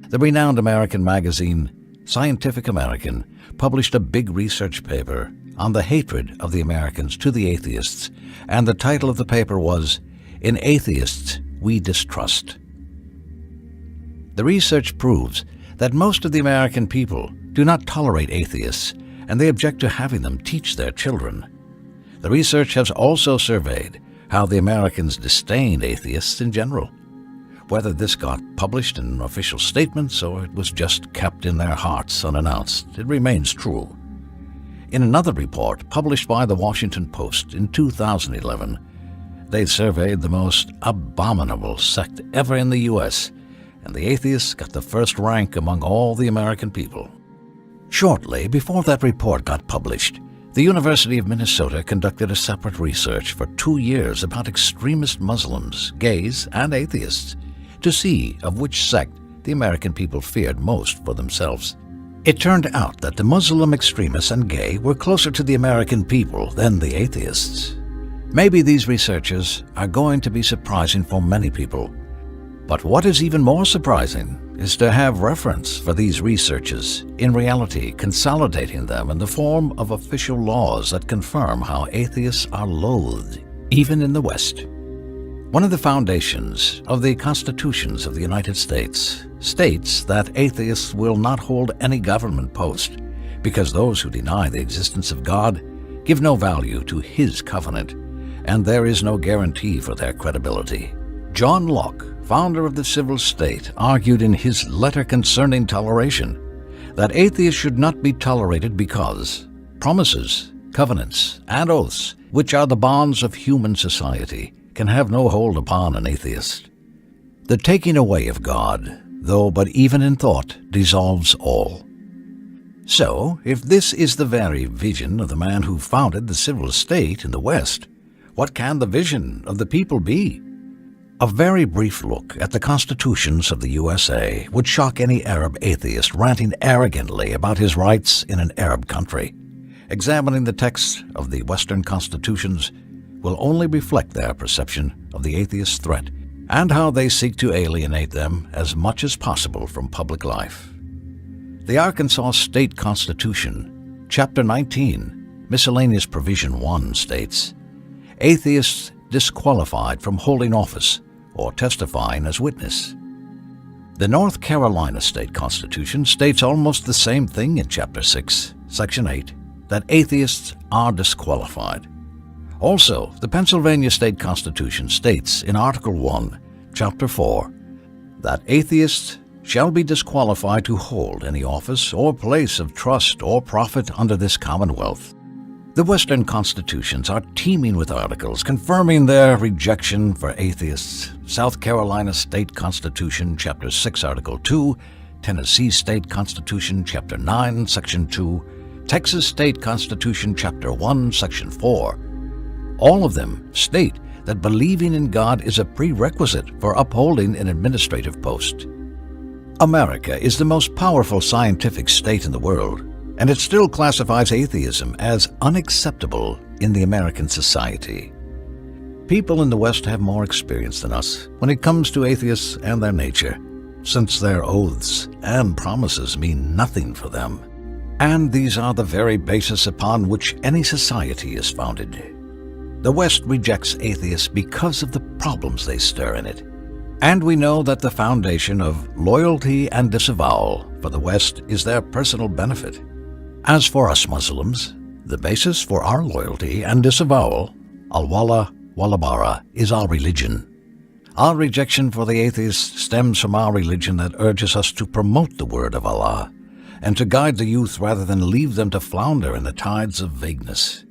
The renowned American magazine Scientific American published a big research paper on the hatred of the Americans to the atheists, and the title of the paper was, "In Atheists We Distrust." The research proves that most of the American people do not tolerate atheists, and they object to having them teach their children. The research has also surveyed how the Americans disdained atheists in general. Whether this got published in official statements or it was just kept in their hearts unannounced, it remains true. In another report published by the Washington Post in 2011, they surveyed the most abominable sect ever in the U.S., and the atheists got the first rank among all the American people. Shortly before that report got published, the University of Minnesota conducted a separate research for 2 years about extremist Muslims, gays, and atheists to see of which sect the American people feared most for themselves. It turned out that the Muslim extremists and gay were closer to the American people than the atheists. Maybe these researchers are going to be surprising for many people. But what is even more surprising is to have reference for these researches, in reality consolidating them in the form of official laws that confirm how atheists are loathed, even in the West. One of the foundations of the constitutions of the United States states that atheists will not hold any government post because those who deny the existence of God give no value to His covenant, and there is no guarantee for their credibility. John Locke, founder of the civil state, argued in his letter concerning toleration that atheists should not be tolerated because promises, covenants, and oaths, which are the bonds of human society, can have no hold upon an atheist. The taking away of God, though but even in thought, dissolves all. So, if this is the very vision of the man who founded the civil state in the West, what can the vision of the people be? A very brief look at the constitutions of the USA would shock any Arab atheist ranting arrogantly about his rights in an Arab country. Examining the texts of the Western constitutions will only reflect their perception of the atheist threat and how they seek to alienate them as much as possible from public life. The Arkansas State Constitution, Chapter 19, Miscellaneous Provision 1 states, "Atheists disqualified from holding office or testifying as witness." The North Carolina State Constitution states almost the same thing in Chapter 6, Section 8, that atheists are disqualified. Also, the Pennsylvania State Constitution states in Article 1, Chapter 4, that atheists shall be disqualified to hold any office or place of trust or profit under this Commonwealth. The Western constitutions are teeming with articles confirming their rejection for atheists. South Carolina State Constitution, Chapter 6, Article 2, Tennessee State Constitution, Chapter 9, Section 2, Texas State Constitution, Chapter 1, Section 4. All of them state that believing in God is a prerequisite for upholding an administrative post. America is the most powerful scientific state in the world, and it still classifies atheism as unacceptable in the American society. People in the West have more experience than us when it comes to atheists and their nature, since their oaths and promises mean nothing for them. And these are the very basis upon which any society is founded. The West rejects atheists because of the problems they stir in it. And we know that the foundation of loyalty and disavowal for the West is their personal benefit. As for us Muslims, the basis for our loyalty and disavowal, al-wala wal-bara, is our religion. Our rejection for the atheist stems from our religion that urges us to promote the word of Allah and to guide the youth rather than leave them to flounder in the tides of vagueness.